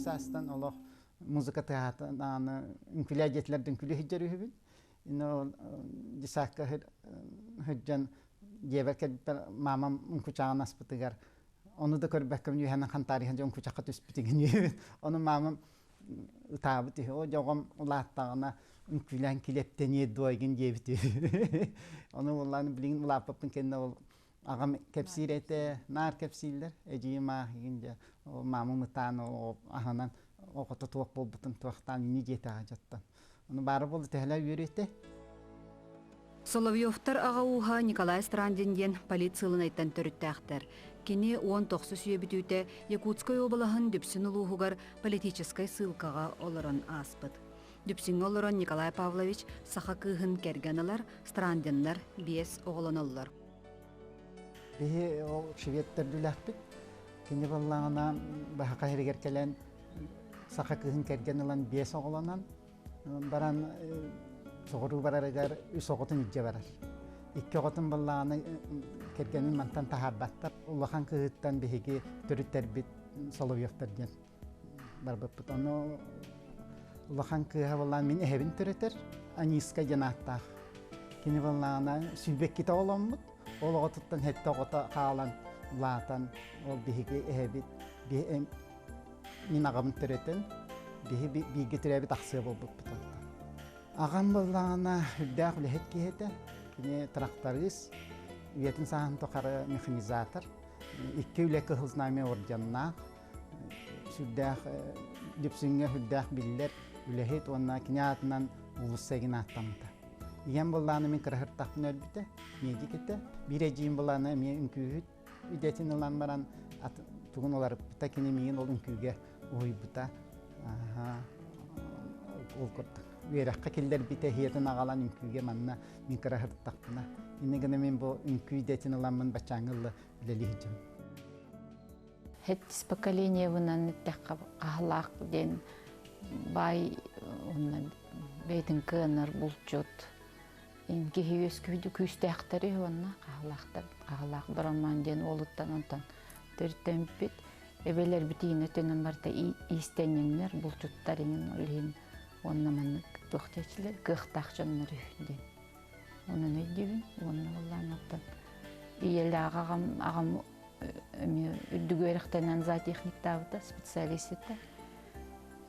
састан олох музыка театраны инкүләҗетләрдән күле хиҗәрүһүбүн. Ino disaka hujjan jebeket mamam unkucağın aspıtıgar. Onu da körbekkem yuhanın kan tarihin jon kucakka tüspütingen yebet. Onu mamam tabı tihi o jogam ulattağına unkülen kilepten yeddoygen jebet. Onu ulanı bilin ulapapın kendine ol ağam kepsirete nar kepsiller ejima gince o mamam utan o ahanan o kota tuak bolbutun tuaktan yini jeta hajattan. Onu bары болды тәһләп йөрәтә. Соловьевтар агауха Николай Страндинден полициялын айттан төрүттәхтер. Кини 19 сүйебитүтә Якутская облаһын Дүпсин улуһугар политической ссылкага олорон аспыт. Дүпсин олорон Николай Павлович саха кыһын кергәнеләр, Страндиннар 5 оглоноллар. Бе о шведтер дүләхбит. Кини балларына баһа хәйргәр кәлән саха кыһын кергәнеләр 5 оглонан баран соғыру барарыгар үс оғытын үдже барар. Икки оғытын баллағаны кергенін мантан тахаббаттар, улахан кыһыттан бихиги төрүттер бит Соловьевтер ден барбыппыт. Оны улахан кыһа баллағын мен эһебин төрөтер, аниска жанаттақ. Кені баллағына сүйбек кита оламмыт, ол оғытыттан хетті оғыта қағалан улаатан, ол бихиги эһебит, мен ағамын төрөтен, биги төрөбит ақсығы болбыппыт. Ағам боллағына үддәқ үләхет кейеті, кіне тракторист, үйетін сағын тоқары механизатор, икки үләкі хылзнаме орджаннақ, сүрдәқ дүпсінге үддәқ білдер үләхет, онына кіне атынан ұлыссайын аттамыта. Иген боллағына мен кірахыртақпын өлбіті, меди кетті. Бір әжейін боллағына мен үнкүйіт, үдетін олан баран тұғын олар бұта, кіне мен ол үнкүйге ой бұта, ол көрдік. Вераққа келдер бите хиетін ағалан үнкүйге манна мен кірахыртақпына. Инегіне мен бұл үнкүй детін оламын бачаңылы білелі жым. Хеттіс поколение вынан тәққа қағылақ ден бай бейтін көнір бұлчот. Кехи өскүйді күстәқтері онна қағылақ бұраман ден олыттан онтан түрттен бит. Эбелер бітейін өтінен барда истенеңнер бұлчоттар енін өлген онна манны бұқтечілер ғықтақ жонлар үйінден. Оның өйдебін, оның олан оқтан. Иелі ағам үдігі өріқтенен зоотехник табыда, специалист еті.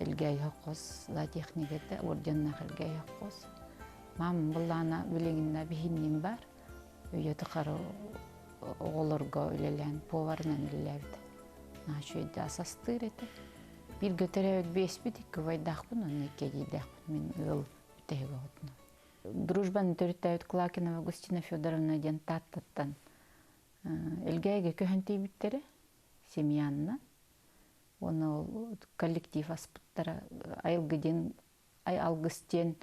Әлгәй хоққос, зоотехник еті, орденнақ әлгәй хоққос. Мамын бұллана білігінна бігіннен бар. Үйеті қары оғылырға өлелен, поварынан өлеләбді. Нашу еді асастыр еті. Bir götürüp bespedik ki vaydaqpın, onu kedidaqpın, men ıl ütegi oğutna. Дружбаны төрүттәйт Клакинова Агустина Федоровна ден таттаттан. Элгәйге көһөнтей биттері, семьянна. Оны коллектив аспыттара айылгыден, алгыстен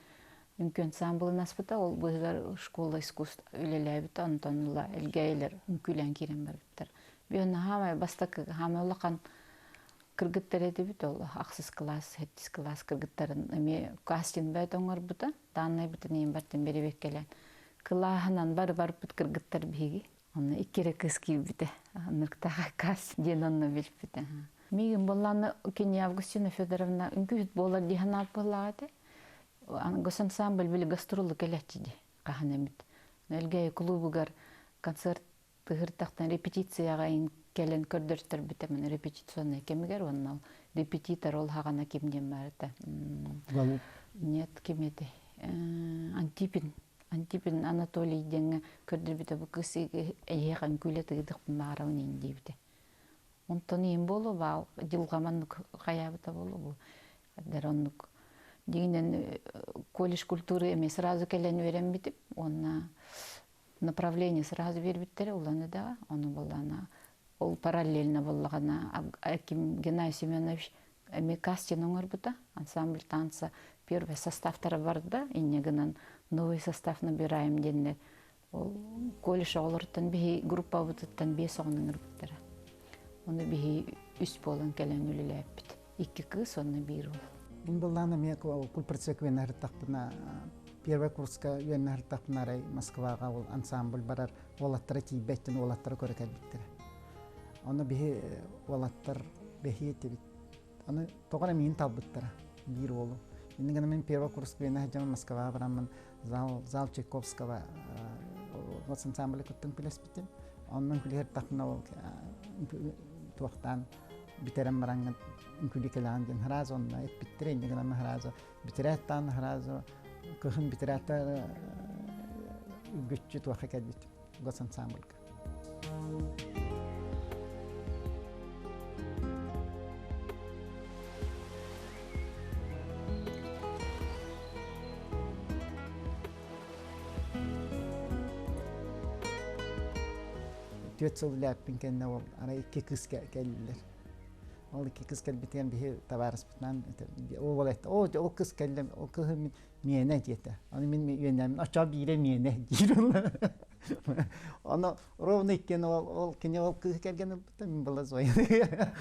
үмкөн самбылын аспыта, ол бұйғар школа искусств үлеләбіт, онтонла элгәйлер үмкүлән керен бар биттер. Бүйіні хамай бастакы, хамай олақан кыргыттар эдебит ол аксыз класс, хеттис класс кыргыттарын эми кастинг бәйт оңор бута, данный бутын эм бартын беребек келен. Кылахынан бар бут кыргыттар биги. Оны иккере кыз кийбите. Нырктага кастинг ден онны билип бите. Мигин болланы кени Августина Федоровна үңкүт болар дихан алып боллагы. Госан ансамбль били гастролы келетчиди. Каханемит. Элгей клубугар концерт тыгыртактан репетицияга келен көрдөртөр битемен репетиционный кемигер оннал репетитор ол хагана кимден барыта. Нет кемеде. Антипин Анатолий денге көрдөр бите бу кысы эйган күлети дыкпын барауын индибите. Онтон ем болу ба жылгаманлык каябыта болу бу. Деронлук дегенен колледж культуры эме сразу келен берем битип, онна направление сразу бербиттер уланы да, оны боллана ол параллельно боллагана Аким Геннадий Семенович эми кастинг оңор бута, ансамбль танца первый составтары барда, иннегенен новый состав набираем денне. Ол колледж олорттан бихи группа бутуттан 5 оңнун биттер. Оны бихи үс болан келен үлелеппит. 2 кыз, оны 1 ол. Ин боллана мен культурцек венартакпына первый курска венартакпына Москвага ол ансамбль барар, олаттары тийбеттен олаттары көрөкөт биттер. Оны бихи олаттар бихи тибит Аны тоғана мен талбыттара бир олу. Енді гана мен первый курс бейна хаджама Москва барамын, зал Чайковского вот ансамбль көттің пилес биттим. Оннан күлер тақна ол туақтан битерем бараңын күлі келаған ден харазы онна ет биттire енді гана харазы битереттан харазы көхін битеретті үгітчі туаққа кәдбит вот ансамблька. Төт сыл ләппин кенне ол ара икки кыз келдилер. Ол икки кыз келбитен бихи табарыс бутнан ол болайт. Ол кыз келдем, ол кыз мене дете. Аны мен үйенем, ача бире мене дирулар. Аны ровно иккен ол кене ол кыз келген мен бала зой.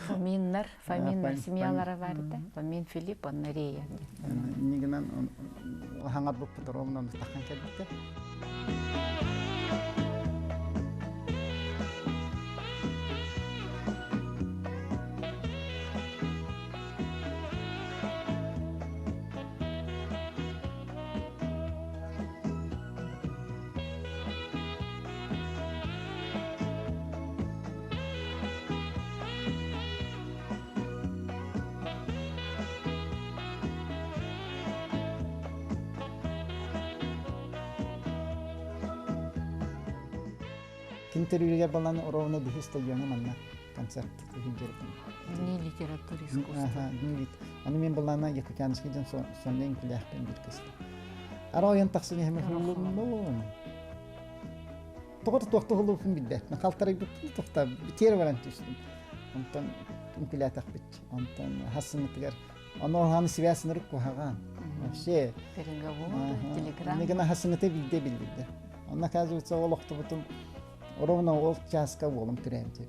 Фаминнар, семьялары бар да. Фамин Филипп, он Рия. Нигенан хаңар буп ровно тахан келбитте. Интервьюгер баланы ровно бихи стадионы манна концерт хүнжерден. Не литература искусство. Аны мен баланы Якутянскийден соннен күләхпен бир кыз. Ара оян тахсын хәме хуллун. Тогор тохты хуллун бидде. На калтары бит тохта битер баран түстүм. Онтан күләтәк бит. Онтан хасын тигер. Аны ханы связь нырык кухаган. Вообще Переговор, телеграмма. Нигена хасын те билде. Аны казывается олохты бутун. Ровно ол часка болым түрәмдер.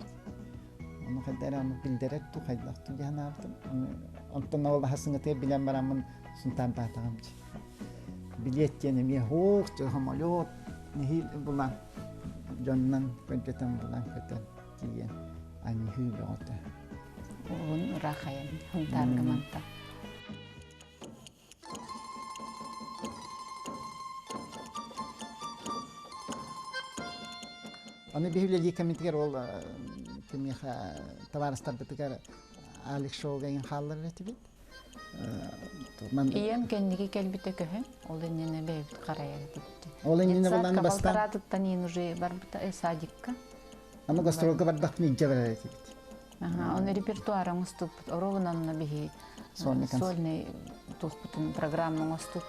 Оны хәдәр аны билдерет ту хайдакту янартым. Онтан ол хасыңыты билен барамын сунтан батагамчы. Билет тенем я хох самолет нехил булан. Жоннан көнтетем булан көтен тиен. Ани хүлөтө. Он рахаян, хунтаргаманта. Аны бихиле комитетер ол кемеха товарыстар битер алик шоуган халлар ретибит. Ием кендиги келбите көһө, ол энене бейбит карая дипти. Ол энене булан бастан. Бараттан ин уже барбыта садикка. Аны гастролга бардак нинче беретибит. Он репертуарың уступ, ровнанна бихи сольный туспутун программаң уступ.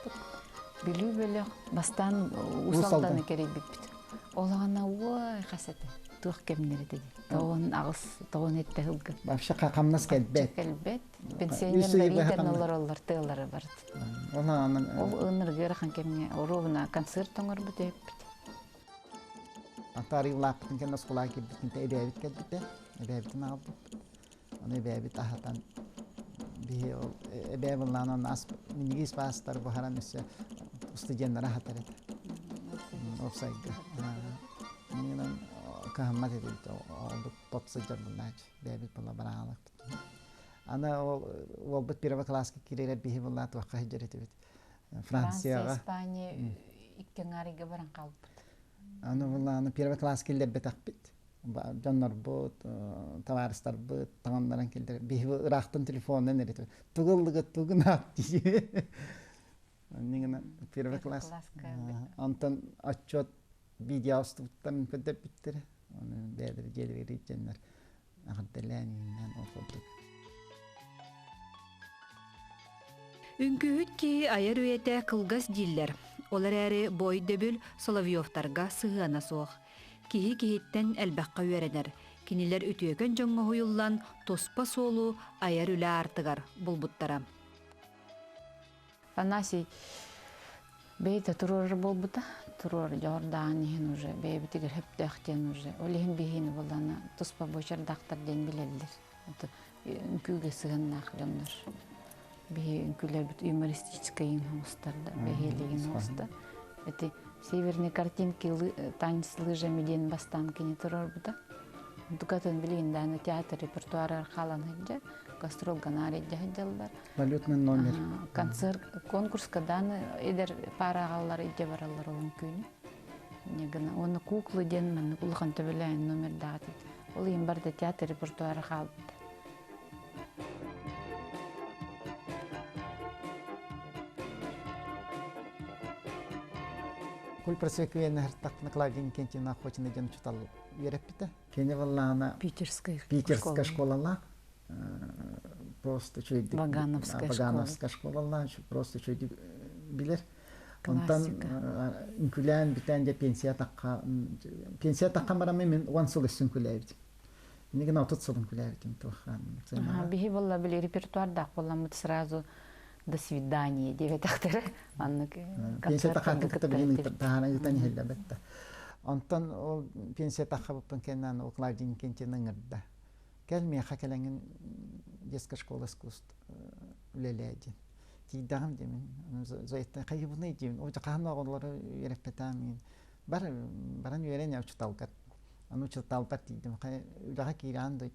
Билүү беле бастан усалдан керебит. Олағана ой қасеті, туық кемнері деді. Тоғын ағыс, тоғын етті ғылғы. Вообще қақамнас кәлбет. Кәлбет. Пенсионер бәрейден олар тығылары барды. Ол ұнырғы рақын кемне, ровна концерт оңыр бұд өппіді. Антары ұлақпытын кен осқылға кәлбетінде әбәбет кәлбетті. Әбәбетін алды. Оны әбәбет ағатан. Әбәбі ұлағынан мінігіз бастары бұхаран өсі студенттері ағатар еді. Offside. Нинан кахмат edildi. O totsajar bunlar. Bebek bula baralık. Ana o bit bir klaska kirere bihi bunlar tuqa hicret edildi. Fransiyaga. İspanya ikkenariga baran qalp. Ana bunlar bir klaska ile betakbit. Canlar bu tavarslar bu tananların keldi. Bihi Irak'tan telefondan nerede? Tugulluga tugunat diye. Нигена первый класс. Антон отчет видео стуттан көдөп биттер. Аны бәдер желери женнер. Ахтеләнинен оқылды. Үңкүһүт ки айыр үйете кылгас диллер. Олар әрі бой дөбүл Соловьевтарга сыгана соқ. Кихи-кихиттен әлбәққа үйәренер. Кинилер үтүйөкөн жоңға хуйуллан тоспа солу айыр үлі артыгар бұлбуттара. Панасий бейте турор болбута, турор Жорданиян уже, бейбитигер хептехтен уже. Олихин бихини болдана туспа бочар дактар ден билелдер. Үңкүгө сыганнак жондар. Бихи үңкүлер бит юмористический хостарда, бихилигин хоста. Эти северные картинки танец с лыжами ден бастан кини турор бута. Дукатын билинданы театр репертуары калан хыджа, гастрол ганар хыджалар. Валютный номер. Концерт, конкурска даны эдер парагалар идже баралар он күнү. Негана оны куклы ден мен улхан төбеләйн номер даты. Ол ем барда театр репертуары калды. Куль просвеквенный хартак на Клавдин Кентина хочет ден читал верепите. Кене валана питерская школа просто чуть Вагановская школа просто чуть билер. Онтан инкулян битенде пенсия такка барам мен 10 сыл өссүн күләйбит. Неген 30 сылын күләйбит тохан. Бихи болла били репертуарда болламыт сразу до свидания девет актер. Пенсия такка кытта билин тахана ютан хелләбетте. Онтан ол пенсия такка буптан кеннан ол Клавдин Кентинин ырда. Келме хакелеңин детская школа искусств үлеләди. Тидам демен, заитта кайбыны демен. О жаканы оголлары ерепетамин. Баран үйрен яучталгат. Аны чыталпат дидим. Кай жага киран дойт.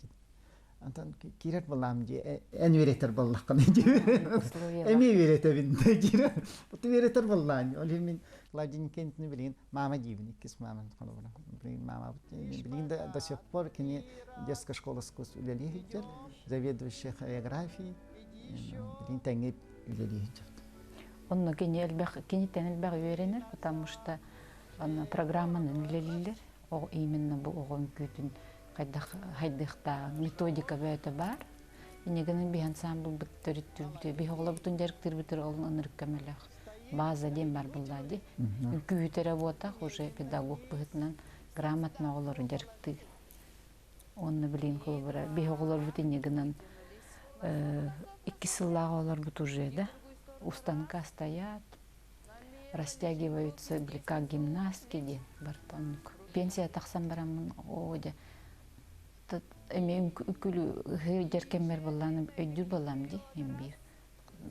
Антан кирет балам ди. Эн үйретер баллаккан ди. Эми үйретебин ди. Бут үйретер баллан. Ол мен Клавдин Кентни билин мама дивни кис мама колобра. Билин мама билин до сих пор кини детская школа искусств үлелихиттер, заведующий хореографией. Билин теңеп үлелихиттер. Онно кенеттен элбек үйренер, потому что программаны үлелилер. О именно бу огон күтүн хайдыхта методика бөтө бар. Инегенин би ансамбл бүттөрүттү, би огло бүтүн дерктер бүтөр олон ынырккамелек. База дем бар булдади. Күйтө работа уже педагог бытынан грамотно олор деркти. Онны билин колбара. Би оглор бүтүн негенен 2 сыллага олор бут уже да. У станка стоят, растягиваются как гимнастки ден бартонук. Пенсия таксам барамын оде. Эми күлү деркемер булланы өйдүр балам ди эмбир.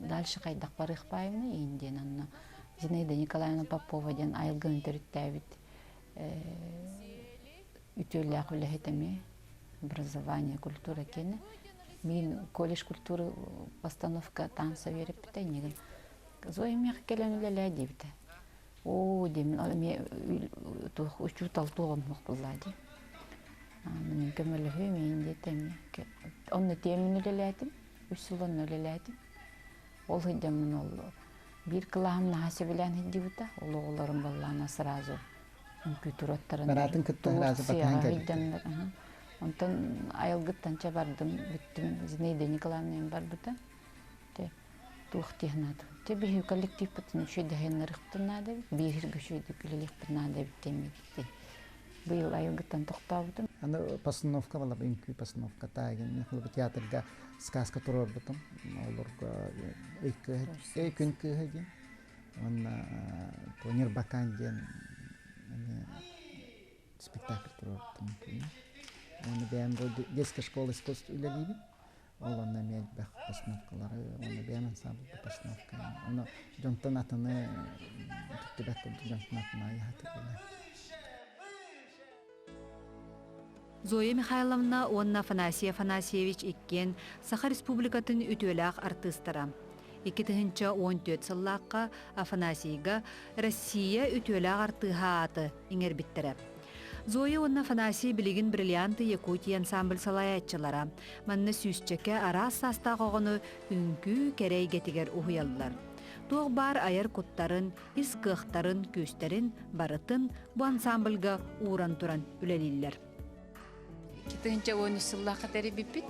Дальше кайдак барыхпайымны инден анна Зинаида Николаевна Попова ден айылгын төрүттәбит. Үтөлләк үләһетеме образование, культура кене. Мен колледж культуры постановка танца берип битенеген. Зоя келен үлелә дибите. О, дем ме учу талтугым мукбуллади. Мен кемеле мен детем. Онны темин үлеләтим, 3 жылын үлеләтим. Ол хидемин ол бир кылам насы белән хидибита. Ол огларым баллана сразу. Күтүрөттөрүн. Баратын кытта сразу батан келди. Онтон айылгыттанча бардым, бүттүм. Зинаида Николаевна бар бута. Те тухтихнат. Те би коллектив бүтүн шөйдө хенерихтен надо. Бир гөшөйдө күлелихтен надо биттемекти. Быйыл айылгыттан токтабытым. Аны постановка была, инкү постановка тагын. Хул театрга сказка турор бутум. Олорга күн көһөден. Онна Тонир Бакан ден спектакль турор бутум. Оны бәйәм детская школа искусств үлелибит. Ол онна мен бәх постановкалары, оны бәйәм ансамбль постановка. Оны жонтон атыны түттүбәк жонтон атына яһаты була. Зоя Михайловна онна Афанасий Афанасьевич иккен Саха Республикатын үтөләк артыстара. 2014 сыллаққа Афанасийга Россия үтөләк артыға аты иңер биттірі. Зоя онна Афанасий билигин бриллианты Якутия ансамбль салаятчылара. Манны сүсчеке арас саста қоғыны үнкү керейгетигер ухуяллар. Тоқ бар айыр куттарын, искықтарын, көстерін, барытын bu ансамбльга уран туран үлелиллер. Китынча он сыллақа теребипит.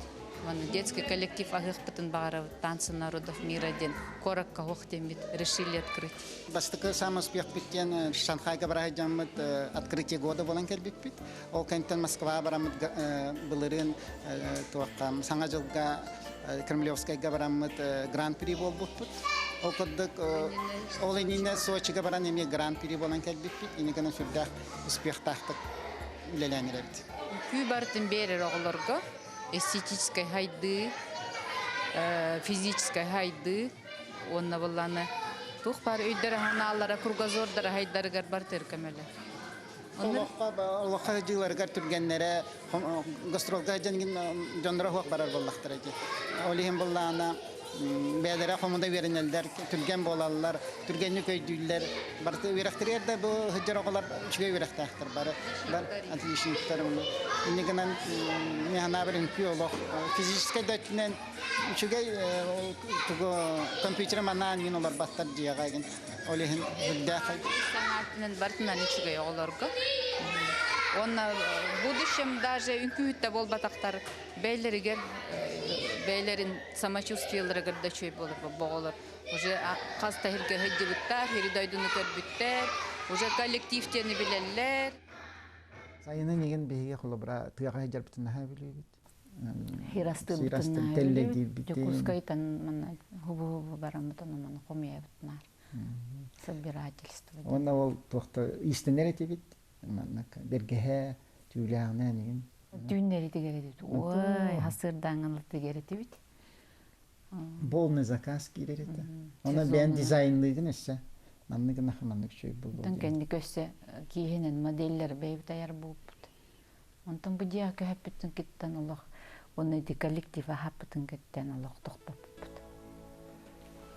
Детский коллектив агыхпытын бағара танцы народов мира ден коракка хоқтемит решили открыть. Бастыкы самый успех биттен Шанхайга барайдамыт открытие года болан келбиппит. Ол кенттен Москва барамыт былырын туаккам саңа жылга Кремлевскайга барамыт гран-при болбуппут. Ол коддык ол инне Сочига баран эме гран-при болан келбиппит. Инегенен сүрдах успех тахтык үлеләңеребит. Күй бартын берер оғыларға эстетической хайды, физической хайды, онна боланы тух бар өйдері ханалара, кругозордары хайдарыгар бар теркемелі. Олоққа жыларгар түргеннере гастролга жангин жондора хуак барар боллахтар эти. Олихин боллана бәдәре хомуда веренелдер түрген болалар, түргенне көйдүлләр. Барты верахтырда бу хҗаралар чыга верахтахтар бары. Бар отличниктарым. Инегенен механа белән күйолох физический дәтнен чыга туго компьютер манан мин олар баттар диягагын. Олихин дәхәй Санатның бартынан ичиге оларга. Онна будущем даже үнкүтте болбатактар бейлеригер бейлерин самочувствиялары да чөй болуп боголор. Уже каз тахирге хеддибиттер, хиридайдыны көрбүттер, уже коллективтени билеллер. Сайына неген беге холобра тыяга жарбытына хабилебит. Хирастын телледи бит. Жокускайтан мана хубу барамытын мана комиябытнар. Собирательство. Онна ол тохта истенерете бит. Манак бергеhe түүләгенә неген. Дүннәре тигәре. Ой, хасырдан алып тигәре бит. Полный заказ киререте. Она бен дизайнлыгын эссе. Маннык нахманнык чөй булды. Тәнкәнне көссе киһенен модельләр бәйб таяр булып. Онтан бу дия көһәппетен киттән Аллаһ. Оны ди коллектив хаппетен киттән Аллаһ тохтап.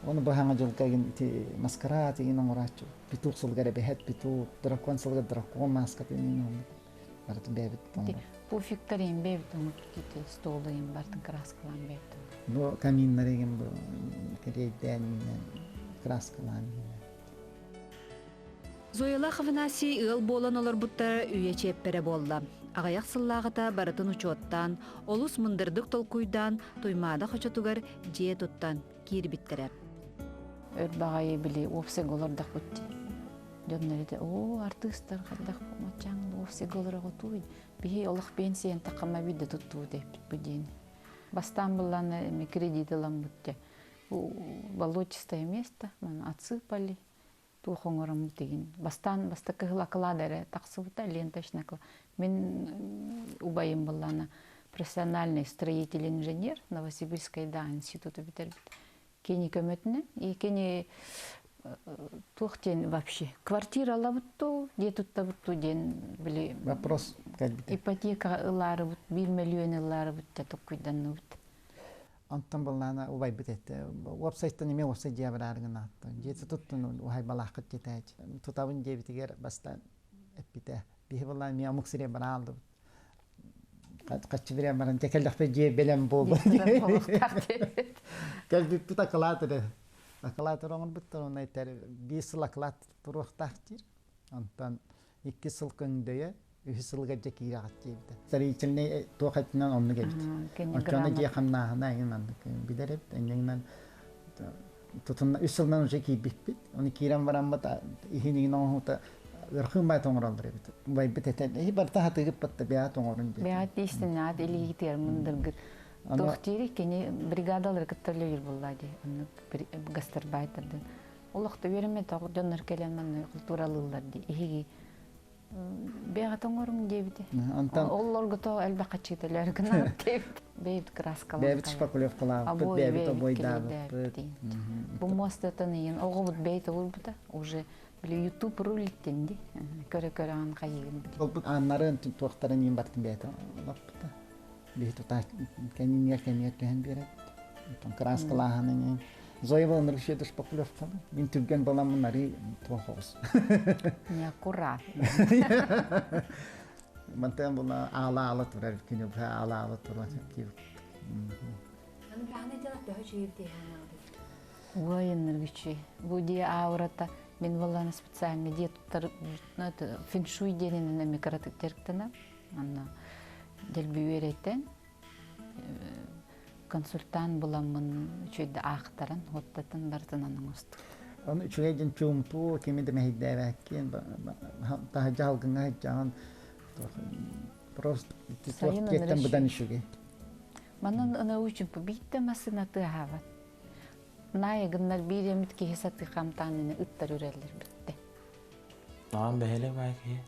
Оны бахаңа жолкаген маскара тиген оңрачу. Питук сылгара бехет питук, дракон сылга дракон маска тенин. Барты бебит тон. Бу фикторин бебит оны ките столын бартын краскалан бебит. Бу каминнареген бу керейден краскалан. Зояла Хаванаси ыл болан олар буттар үйе чеппере болла. Агаяк сыллагыта барытын учоттан, олус мындырдык толкуйдан, тоймада хочотугар жие туттан кирбиттере. Өрбагайы били офсег олардак бутти. Жоннерде о артисттар кадак мачаң офсег оларга туй. Бихи Аллах пенсиян такама виде тутту деп будин. Бастан булланы кредит алам бутте. Болотистое место, ман отсыпали. Тухоңором деген. Бастан кыхлакладере таксыбыта ленточнакла. Мен убайым булланы профессиональный строитель-инженер Новосибирской института битербит. Кени көмөтүнө и кени тухтен вообще квартира лабытту де туттабытту ден били Вопрос кальбите. ипотека ылары бут 1 миллион ылары бут токуйдан бут. Антон боллана убай битетте. Вебсайттан эме вебсайт жабыраргын атты. Жети туттун ухай балакыт жетеч. Тутабын жебитигер бастан эппите. Бихи боллана ми амуксире баралды. Каччыбыра баран текелдакпе же белем болду. Кальбит тутакалатыды. Акалатыр оңын буттар оны айтар. 5 жыл акалат туруктактыр. Антон 2 жыл көңдөйө 3 жылга жекирагат жебите. Старичилне тохатынан онны келди. Очаны же хамнахана янан бидереп эндеңнен тутун 3 жылдан уже кийбит. Оны кирен барамбата ихинин оңута Рахмай тоңралдыр бит. Бай битетен. Барта хатыгып батта бия тоңрын. Бия тистина дели гитер мындыргы. Тохтири кени бригадалар катталыр буллади. Аны гастарбайтерден. Улакты береме тагы донор келенмен культуралылар ди. Иги бия тоңрын дебите. Оллорго то элбака чителер гына деп. Бейт краскалар. Бейт шпакулев кала. Бейт обойда. Бу мостатанын огобут бейт улбута уже YouTube рулиттенди. Көрө ан кайын. Ол бу аннарын токтарын ин бартын бейт. Лапта. Бейт та кенин тен берет. Тон краскалаһанын Зоева ныршыды шпакулев кала. Мин түрген баламын нари тохос. Не аккурат. Мантен була ала турар кине ала турар кип. Аны баны делат да жийди хана. Военнергичи. Бу ди аурата мен волана специально диеттер фэншуй денен микротектерктена. Анна делбиверетен консультант буламын чөйдө актаран хоттатын бартынан ост. Аны чөйден чумпу кемеде мехидевеккен та жалгыңа жан просто кеттен будан ишуге. Манан ана үчүн битте масына тыхават. Наягыннар биремитки хесаты камтанын ыттар үрелер битте. Бехеле байки.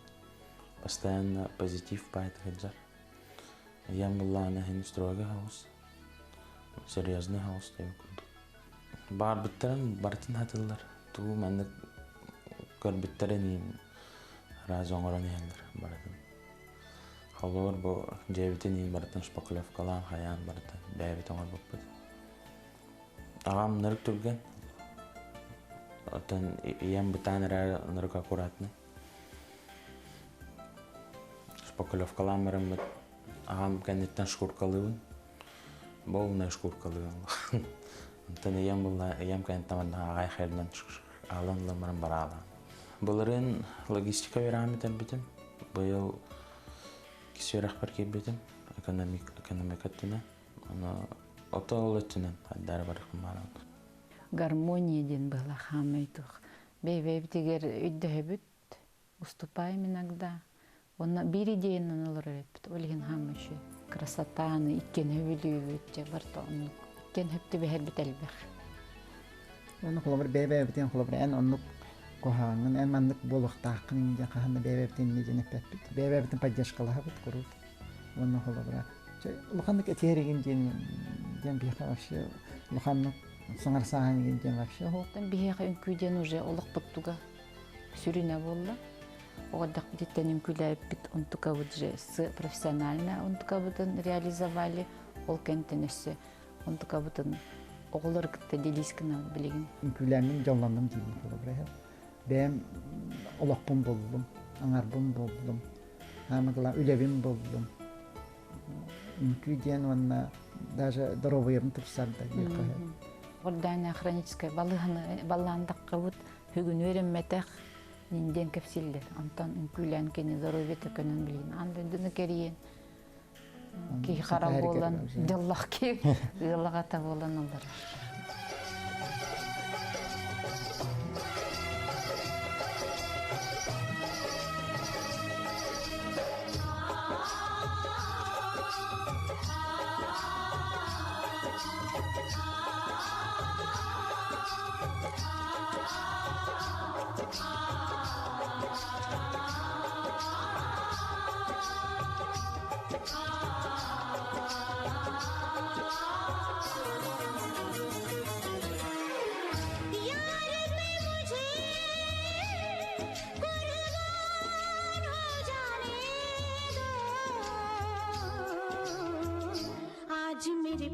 Постоянно позитив поэтому. Я была на строгий хаус. Серьезный хаус. Бар биттерен бартын хатылар. Ту менде көр биттерен разоңорон иһэллэр барытын. Халлор бу жебитин ин барытын шпаклевкалан хаян барытын бэбит оңор буппут. Агам нырык турген. Отан ием бутан нырык аккуратный. Шпаклевкалан барымбыт. Агам кеннеттен шкуркалыын. Болна шкуркалыын. Онтан ием кеннеттен агай херден алан ламаран баралан. Буларын логистика верамит әлбитим. Быйыл кисерах паркебитим. Экономикаттына. Аны ото олеттинен аддар барыкым баран. Гармония ден была хамайтух. Бейбейтигер үддөһөбүт. Уступаем иногда. Онна бир идеяны олор эппит. Олген хамышы. Красотаны иккен хөбүлүүбүт барта онну. Иккен хөптү бехербит элбэх. Onu kullanır bebekten kullanır en onluk kohanın en manlık boluqtaqın ince kahanda bebekten ne cenep etbit. Bebekten paylaşkalı habit kurut. Onu kullanır. Lukanlık eterigin gen bir havaşı. Lukanlık sangar sahan gen havaşı. Hoqtan biheqa ünküden уже олық бұттуға сүріне болды. Оғадақ бітеттен үnküләйіп бит онтука уже профессионально онтука бұтын реализовали. Ол кенттен өсі онтука бұтын oğulları kıtta deliskina bilgin. Ülkelerinin canlandım gibi olur. Ben olakbım buldum, anarbım buldum, hamıgılan ülevim buldum. Ülkeden ona даже здоровьем тупсарда якая. Ордана хроническая балландак кабут хүгүн өремметек нинден кепсилдер. Антон ülкелен кене здоровье текенен билгин. Андын кериен. Ки харам болан, диллах ки, диллахата болан олар. आज मेरे